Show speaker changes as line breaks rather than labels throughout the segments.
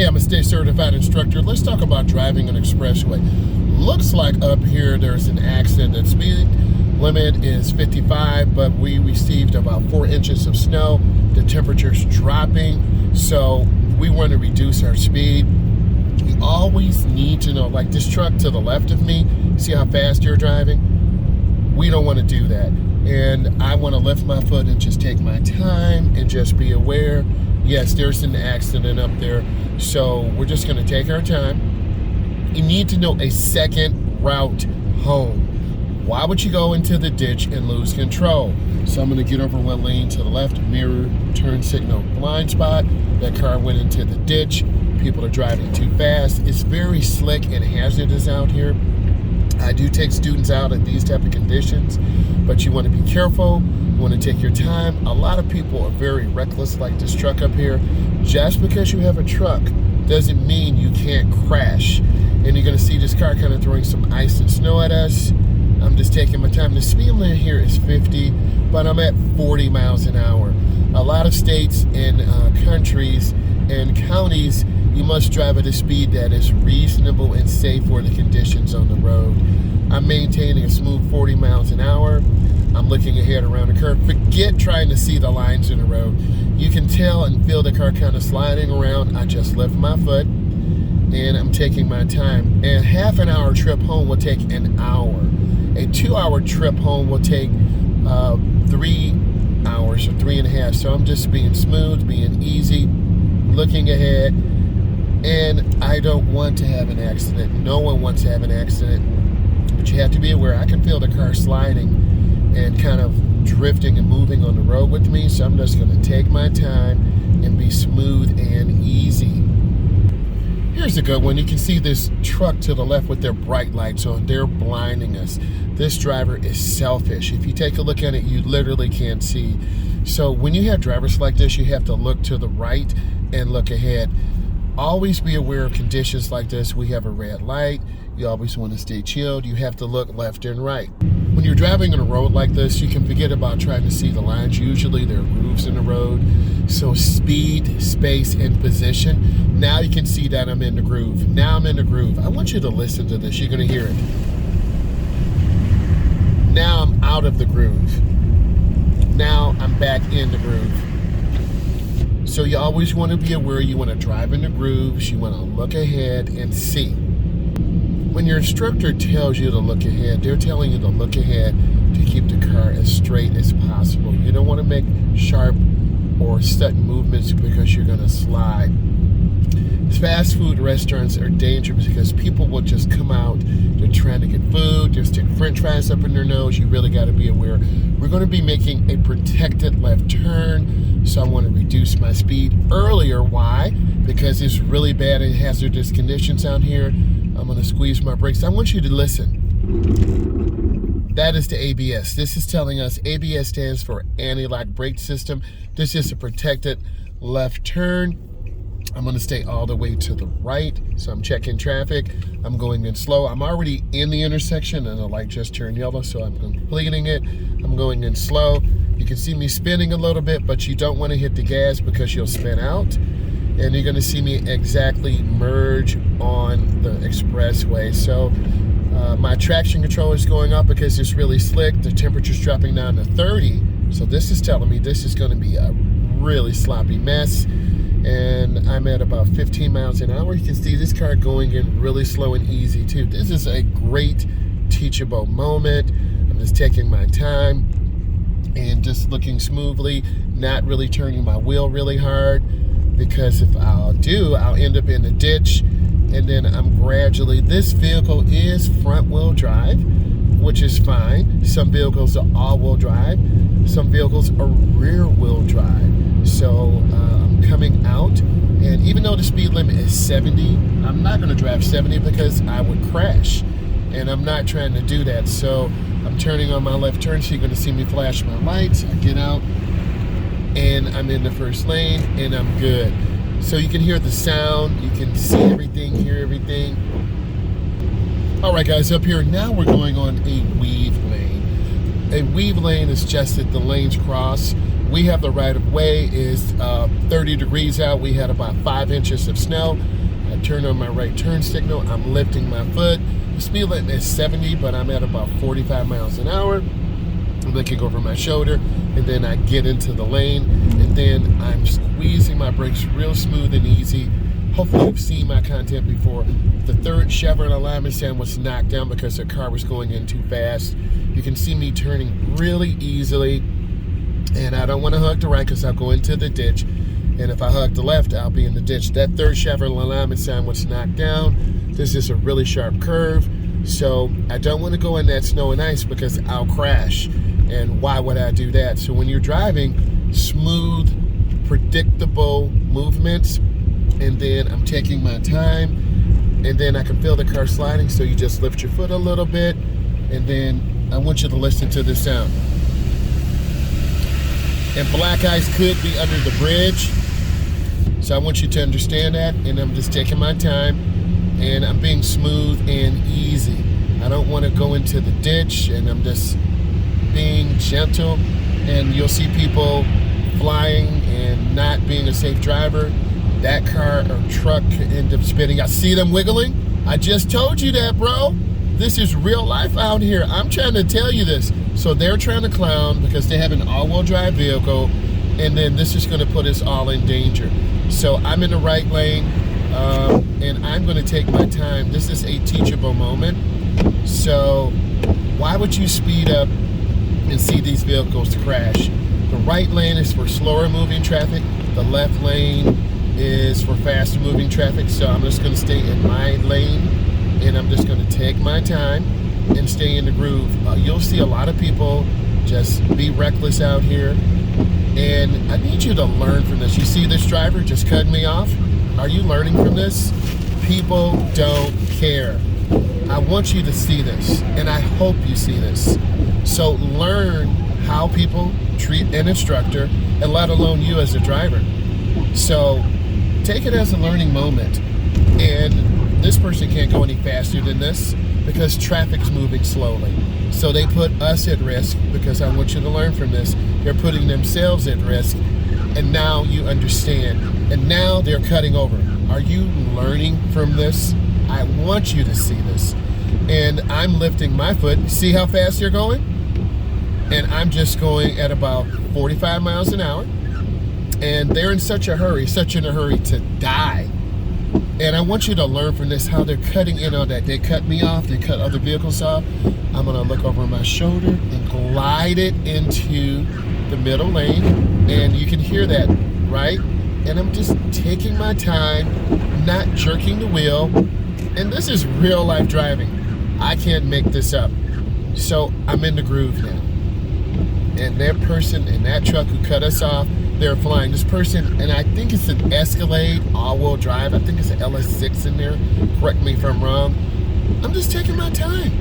I'm a state certified instructor. Let's talk about driving an expressway. Looks like up here there's an accident. The speed limit is 55, but we received about 4 inches of snow. The temperature's dropping, so we want to reduce our speed. You always need to know, like this truck to the left of me, see how fast you're driving? We don't want to do that. And I want to lift my foot and just take my time and just be aware. Yes, there's an accident up there, so we're just going to take our time. You need to know a second route home. Why would you go into the ditch and lose control? So I'm going to get over one lane to the left, mirror, turn signal, blind spot. That car went into the ditch. People are driving too fast. It's very slick and hazardous out here. I do take students out in these type of conditions, but you want to be careful. You want to take your time. A lot of people are very reckless, like this truck up here. Just because you have a truck doesn't mean you can't crash. And you're going to see this car kind of throwing some ice and snow at us. I'm just taking my time. The speed limit here is 50, but I'm at 40 miles an hour. A lot of states and countries and counties, you must drive at a speed that is reasonable and safe for the conditions on the road. I'm maintaining a smooth 40 miles an hour. I'm looking ahead around the curve. Forget trying to see the lines in the road. You can tell and feel the car kind of sliding around. I just lift my foot and I'm taking my time. A half an hour trip home will take an hour. A 2-hour trip home will take 3 hours or 3.5. So I'm just being smooth, being easy, looking ahead. And I don't want to have an accident. No one wants to have an accident. But you have to be aware. I can feel the car sliding and kind of drifting and moving on the road with me. So I'm just going to take my time and be smooth and easy. Here's a good one. You can see this truck to the left with their bright lights on. They're blinding us. This driver is selfish. If you take a look at it, you literally can't see. So when you have drivers like this, you have to look to the right and look ahead. Always be aware of conditions like this. We have a red light. You always want to stay chilled. You have to look left and right. When you're driving on a road like this, you can forget about trying to see the lines. Usually there are grooves in the road. So speed, space, and position. Now you can see that I'm in the groove. Now I'm in the groove. I want you to listen to this. You're going to hear it. Now I'm out of the groove. Now I'm back in the groove. So you always want to be aware. You want to drive in the grooves. You want to look ahead and see. When your instructor tells you to look ahead, they're telling you to look ahead to keep the car as straight as possible. You don't want to make sharp or sudden movements because you're going to slide. Fast food restaurants are dangerous because people will just come out. They're trying to get food. They're sticking french fries up in their nose. You really got to be aware. We're going to be making a protected left turn. So I want to reduce my speed earlier. Why? Because it's really bad and hazardous conditions out here. I'm going to squeeze my brakes. I want you to listen. That is the ABS. This is telling us ABS stands for anti-lock brake system. This is a protected left turn. I'm going to stay all the way to the right. So I'm checking traffic. I'm going in slow. I'm already in the intersection and the light just turned yellow, so I'm completing it. I'm going in slow. You can see me spinning a little bit, but you don't want to hit the gas because you'll spin out. And you're going to see me exactly merge on the expressway. So my traction control is going up because it's really slick. The temperature's dropping down to 30. So this is telling me this is going to be a really sloppy mess. And I'm at about 15 miles an hour. You can see this car going in really slow and easy too. This is a great teachable moment. I'm just taking my time and just looking smoothly, not really turning my wheel really hard, because if I'll end up in the ditch. And then I'm gradually, this vehicle is front wheel drive, which is fine. Some vehicles are all-wheel drive. Some vehicles are rear-wheel drive. So I'm coming out, and even though the speed limit is 70, I'm not going to drive 70 because I would crash, and I'm not trying to do that. So I'm turning on my left turn, so you're going to see me flash my lights. I get out, and I'm in the first lane, and I'm good. So you can hear the sound, you can see everything, hear everything. All right, guys, up here, now we're going on a weave lane. A weave lane is just that the lanes cross We have the right of way. Is 30 degrees out. We had about 5 inches of snow. I turned on my right turn signal. I'm lifting my foot. The speed limit is 70, but I'm at about 45 miles an hour. I'm looking over my shoulder, and then I get into the lane, and then I'm squeezing my brakes real smooth and easy. Hopefully you've seen my content before. The third Chevron alignment stand was knocked down because the car was going in too fast. You can see me turning really easily, and I don't want to hug the right because I'll go into the ditch. And if I hug the left, I'll be in the ditch. That third Chevron alignment sign was knocked down. This is a really sharp curve, so I don't want to go in that snow and ice because I'll crash. And why would I do that? So when you're driving, smooth, predictable movements, and then I'm taking my time, and then I can feel the car sliding, so you just lift your foot a little bit, and then I want you to listen to this sound. And black ice could be under the bridge, so I want you to understand that, and I'm just taking my time, and I'm being smooth and easy. I don't want to go into the ditch, and I'm just being gentle. And you'll see people flying and not being a safe driver. That car or truck could end up spinning. I see them wiggling. I just told you that, bro. This is real life out here. I'm trying to tell you this. So they're trying to clown because they have an all-wheel drive vehicle, and then this is going to put us all in danger. So I'm in the right lane, and I'm going to take my time. This is a teachable moment. So why would you speed up and see these vehicles crash? The right lane is for slower moving traffic. The left lane is for faster moving traffic. So I'm just going to stay in my lane, and I'm just going to take my time and stay in the groove. You'll see a lot of people just be reckless out here, and I need you to learn from this. You see this driver just cut me off? Are you learning from this? People don't care. I want you to see this, and I hope you see this. So learn how people treat an instructor, and let alone you as a driver. So take it as a learning moment. And this person can't go any faster than this because traffic's moving slowly. So they put us at risk, because I want you to learn from this. They're putting themselves at risk, and now you understand. And now they're cutting over. Are you learning from this? I want you to see this. And I'm lifting my foot. See how fast they're going? And I'm just going at about 45 miles an hour. And they're in such a hurry to die. And I want you to learn from this how they're cutting in on that. They cut me off, they cut other vehicles off. I'm gonna look over my shoulder and glide it into the middle lane. And you can hear that, right? And I'm just taking my time, not jerking the wheel. And this is real life driving. I can't make this up. So I'm in the groove now. And that person in that truck who cut us off, they're flying. This person, and I think it's an Escalade all-wheel drive. I think it's an LS6 in there. Correct me if I'm wrong. I'm just taking my time.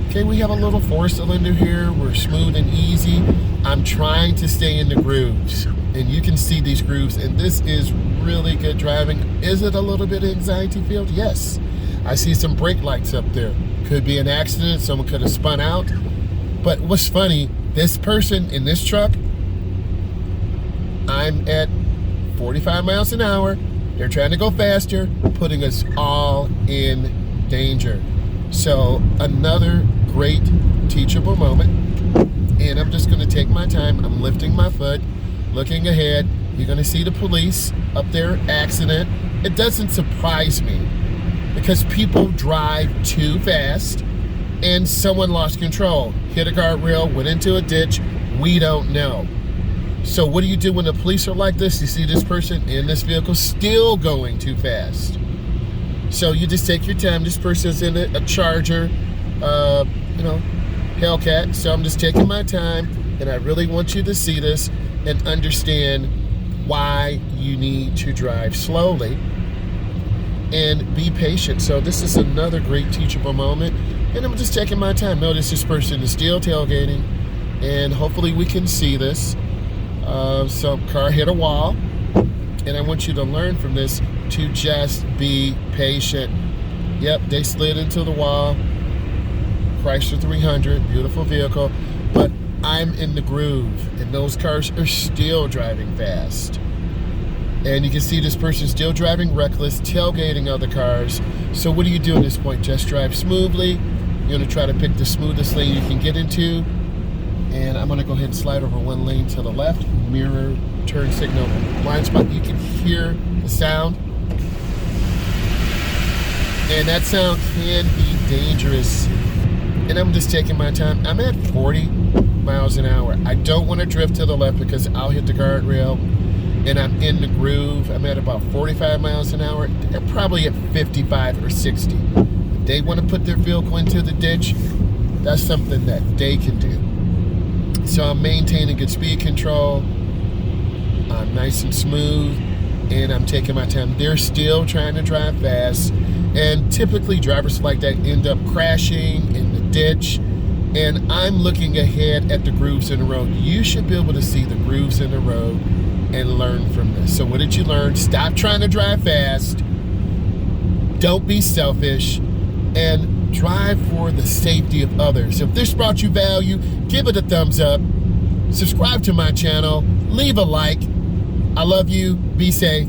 Okay, we have a little four-cylinder here. We're smooth and easy. I'm trying to stay in the grooves. And you can see these grooves, and this is really good driving. Is it a little bit of anxiety filled? Yes. I see some brake lights up there. Could be an accident. Someone could have spun out. But what's funny, this person in this truck, I'm at 45 miles an hour. They're trying to go faster, putting us all in danger. So another great teachable moment. And I'm just gonna take my time. I'm lifting my foot, looking ahead. You're gonna see the police up there, accident. It doesn't surprise me because people drive too fast and someone lost control, hit a guardrail, went into a ditch. We don't know. So what do you do when the police are like this? You see this person in this vehicle still going too fast. So you just take your time. This person's in a Charger, Hellcat. So I'm just taking my time, and I really want you to see this and understand why you need to drive slowly and be patient. So this is another great teachable moment, and I'm just taking my time. Notice this person is still tailgating, and hopefully we can see this. Some car hit a wall, and I want you to learn from this to just be patient. Yep, they slid into the wall. Chrysler 300, beautiful vehicle, but I I'm in the groove, and those cars are still driving fast. And you can see this person still driving reckless, tailgating other cars. So what do you do at this point? Just drive smoothly. You're gonna try to pick the smoothest lane you can get into. And I'm gonna go ahead and slide over one lane to the left, mirror, turn signal, blind spot. You can hear the sound. And that sound can be dangerous. And I'm just taking my time. I'm at 40 miles an hour. I don't wanna drift to the left because I'll hit the guardrail, and I'm in the groove. I'm at about 45 miles an hour. They're probably at 55 or 60. If they wanna put their vehicle into the ditch, that's something that they can do. So I'm maintaining good speed control. I'm nice and smooth, and I'm taking my time. They're still trying to drive fast, and typically drivers like that end up crashing in the ditch. And I'm looking ahead at the grooves in the road. You should be able to see the grooves in the road and learn from this. So what did you learn? Stop trying to drive fast. Don't be selfish, and drive for the safety of others. If this brought you value, give it a thumbs up. Subscribe to my channel. Leave a like. I love you. Be safe.